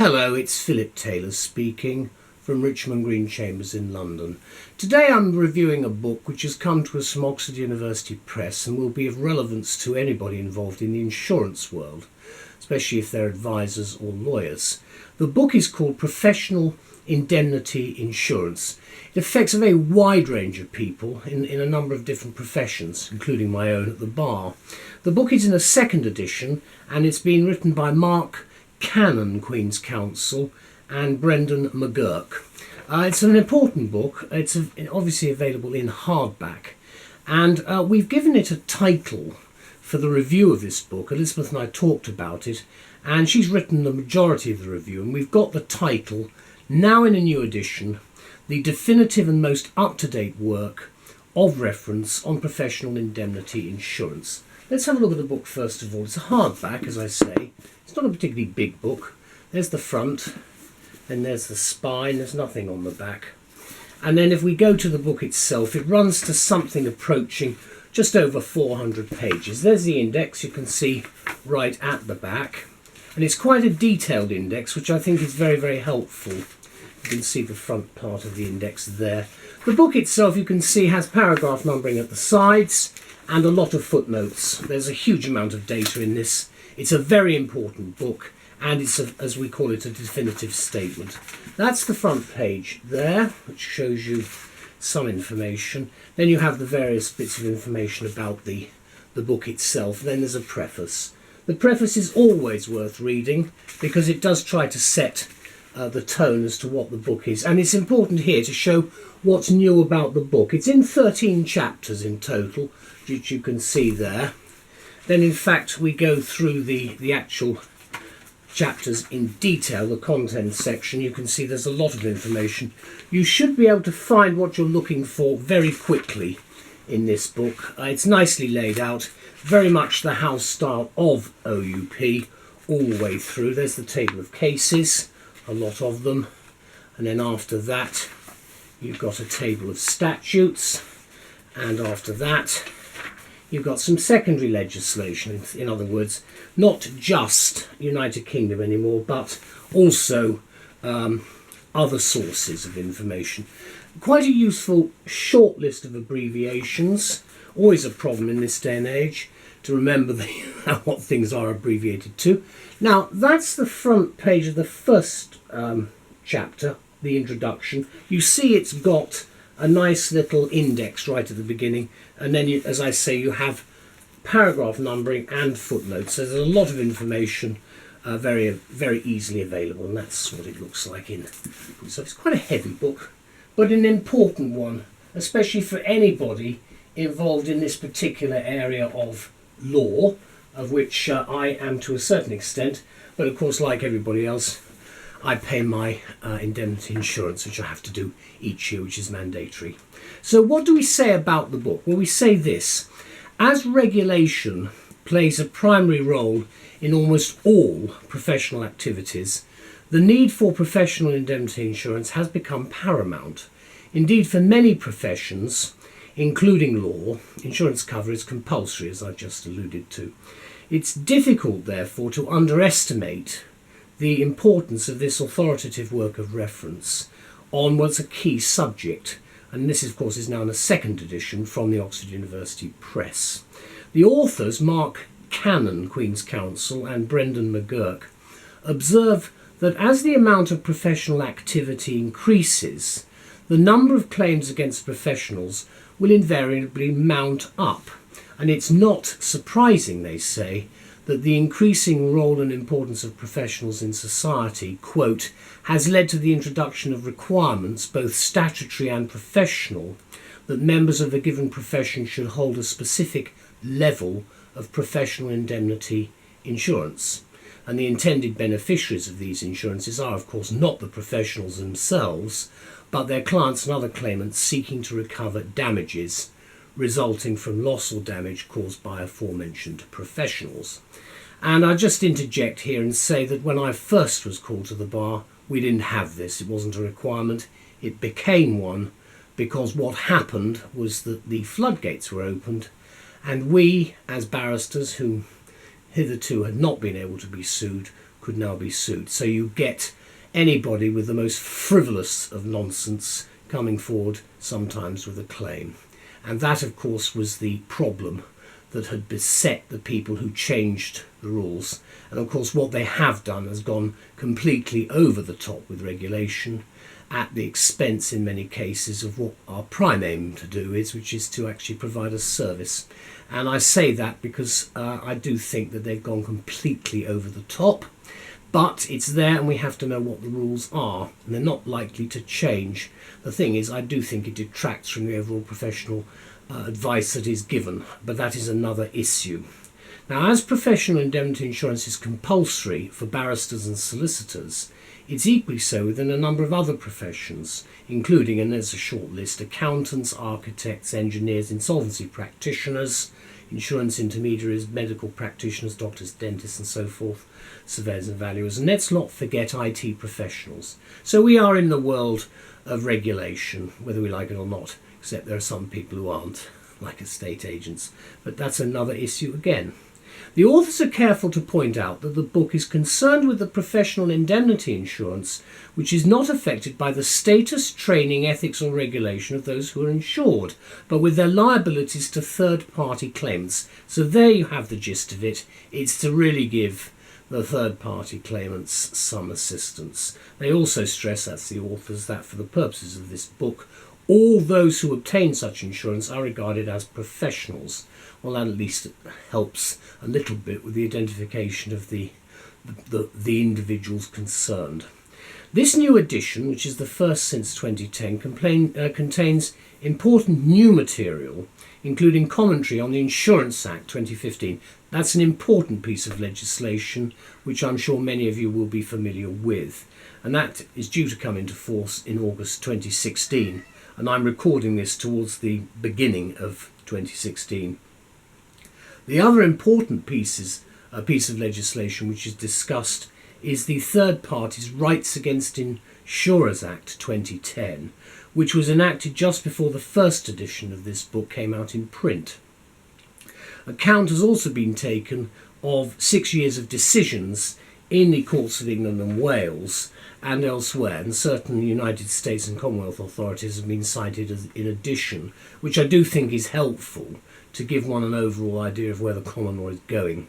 Hello, it's Philip Taylor speaking from Richmond Green Chambers in London. Today I'm reviewing a book which has come to us from Oxford University Press and will be of relevance to anybody involved in the insurance world, especially if they're advisors or lawyers. The book is called Professional Indemnity Insurance. It affects a very wide range of people in a number of different professions, including my own at the bar. The book is in a second edition and it's been written by Mark Cannon, Queen's Counsel, and Brendan McGurk. It's an important book. It's obviously available in hardback, and we've given it a title for the review of this book. Elizabeth and I talked about it, and she's written the majority of the review, and we've got the title, now in a new edition, The Definitive and Most Up-to-Date Work of Reference on Professional Indemnity Insurance. Let's have a look at the book first of all. It's a hardback, as I say. It's not a particularly big book. There's the front, then there's the spine, there's nothing on the back. And then if we go to the book itself, it runs to something approaching just over 400 pages. There's the index, you can see right at the back. And it's quite a detailed index, which I think is very, very helpful. You can see the front part of the index there. The book itself, you can see, has paragraph numbering at the sides and a lot of footnotes. There's a huge amount of data in this. It's a very important book, and it's, as we call it, a definitive statement. That's the front page there, which shows you some information. Then you have the various bits of information about the book itself. Then there's a preface. The preface is always worth reading because it does try to set the tone as to what the book is. And it's important here to show what's new about the book. It's in 13 chapters in total, which you can see there. Then in fact we go through the actual chapters in detail, the contents section. You can see there's a lot of information. You should be able to find what you're looking for very quickly in this book. It's nicely laid out, very much the house style of OUP all the way through. There's the table of cases, a lot of them, and then after that you've got a table of statutes, and after that you've got some secondary legislation, in other words, not just United Kingdom anymore, but also other sources of information. Quite a useful short list of abbreviations, always a problem in this day and age to remember what things are abbreviated to. Now, that's the front page of the first chapter, the introduction. You see it's got a nice little index right at the beginning, and then as I say, you have paragraph numbering and footnotes. So there's a lot of information very, very easily available, and that's what it looks like in. So it's quite a heavy book, but an important one, especially for anybody involved in this particular area of law, of which I am to a certain extent, but of course, like everybody else, I pay my indemnity insurance, which I have to do each year, which is mandatory. So what do we say about the book? Well, we say this: as regulation plays a primary role in almost all professional activities, the need for professional indemnity insurance has become paramount. Indeed, for many professions, including law, insurance cover is compulsory, as I've just alluded to. It's difficult, therefore, to underestimate the importance of this authoritative work of reference on what's a key subject, and this of course is now in a second edition from the Oxford University Press. The authors, Mark Cannon, Queen's Counsel, and Brendan McGurk, observe that as the amount of professional activity increases, the number of claims against professionals will invariably mount up, and it's not surprising, they say, that the increasing role and importance of professionals in society, quote, has led to the introduction of requirements, both statutory and professional, that members of a given profession should hold a specific level of professional indemnity insurance. And the intended beneficiaries of these insurances are, of course, not the professionals themselves, but their clients and other claimants seeking to recover damages resulting from loss or damage caused by aforementioned professionals. And I just interject here and say that when I first was called to the bar, we didn't have this. It wasn't a requirement. It became one because what happened was that the floodgates were opened, and we, as barristers who hitherto had not been able to be sued, could now be sued. So you get anybody with the most frivolous of nonsense coming forward, sometimes with a claim. And that, of course, was the problem that had beset the people who changed the rules. And of course what they have done has gone completely over the top with regulation, at the expense in many cases of what our prime aim to do is, which is to actually provide a service. And I say that because I do think that they've gone completely over the top, but it's there and we have to know what the rules are, and they're not likely to change. The thing is, I do think it detracts from the overall professional advice that is given, but that is another issue. Now, as professional indemnity insurance is compulsory for barristers and solicitors, it's equally so within a number of other professions, including, and there's a short list, accountants, architects, engineers, insolvency practitioners, insurance intermediaries, medical practitioners, doctors, dentists and so forth, surveyors and valuers, and let's not forget IT professionals. So we are in the world of regulation, whether we like it or not, except there are some people who aren't, like estate agents, but that's another issue again. The authors are careful to point out that the book is concerned with the professional indemnity insurance, which is not affected by the status, training, ethics or regulation of those who are insured, but with their liabilities to third-party claimants. So there you have the gist of it. It's to really give the third-party claimants some assistance. They also stress, that's the authors, that for the purposes of this book, all those who obtain such insurance are regarded as professionals. Well, that at least helps a little bit with the identification of the individuals concerned. This new edition, which is the first since 2010, contains important new material, including commentary on the Insurance Act 2015. That's an important piece of legislation which I'm sure many of you will be familiar with, and that is due to come into force in August 2016, and I'm recording this towards the beginning of 2016. The other important piece of legislation which is discussed is the Third Parties Rights Against Insurers Act 2010, which was enacted just before the first edition of this book came out in print. Account has also been taken of 6 years of decisions in the courts of England and Wales and elsewhere, and certain United States and Commonwealth authorities have been cited as in addition, which I do think is helpful to give one an overall idea of where the common law is going.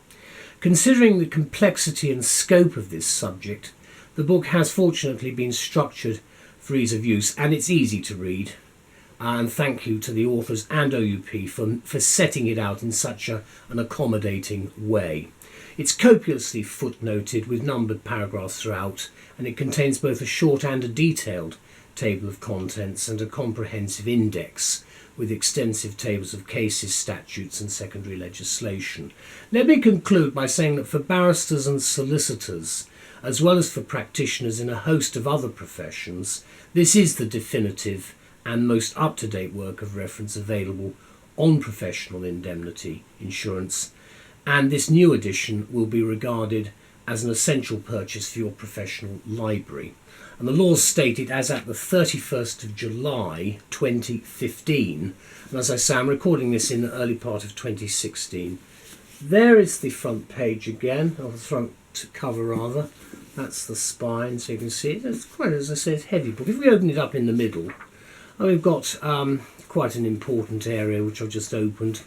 Considering the complexity and scope of this subject, the book has fortunately been structured for ease of use, and it's easy to read. And thank you to the authors and OUP for setting it out in such an accommodating way. It's copiously footnoted with numbered paragraphs throughout, and it contains both a short and a detailed table of contents and a comprehensive index with extensive tables of cases, statutes and secondary legislation. Let me conclude by saying that for barristers and solicitors, as well as for practitioners in a host of other professions, this is the definitive and most up-to-date work of reference available on professional indemnity insurance, and this new edition will be regarded as an essential purchase for your professional library. And the laws state it as at the 31st of July 2015, and as I say, I'm recording this in the early part of 2016. There is the front page again, or the front cover rather. That's the spine, so you can see it. It's quite, as I said, a heavy book. If we open it up in the middle, we've got quite an important area which I've just opened.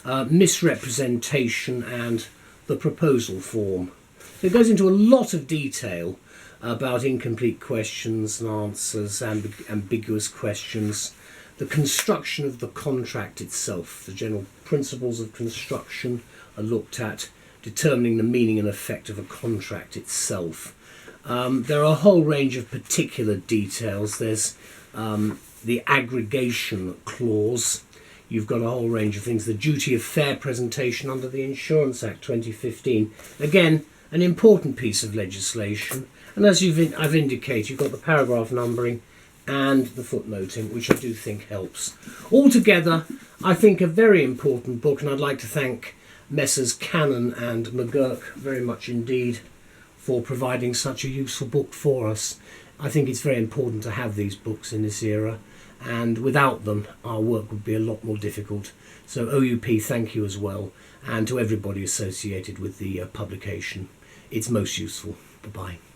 Misrepresentation and the proposal form. So it goes into a lot of detail about incomplete questions and answers, ambiguous questions, the construction of the contract itself. The general principles of construction are looked at, determining the meaning and effect of a contract itself. There are a whole range of particular details. There's the aggregation clause. You've got a whole range of things. The duty of fair presentation under the Insurance Act 2015. Again, an important piece of legislation. And as I've indicated, you've got the paragraph numbering and the footnoting, which I do think helps. Altogether, I think a very important book, and I'd like to thank Messrs. Cannon and McGurk very much indeed for providing such a useful book for us. I think it's very important to have these books in this era, and without them our work would be a lot more difficult. So OUP, thank you as well, and to everybody associated with the publication. It's most useful. Bye-bye.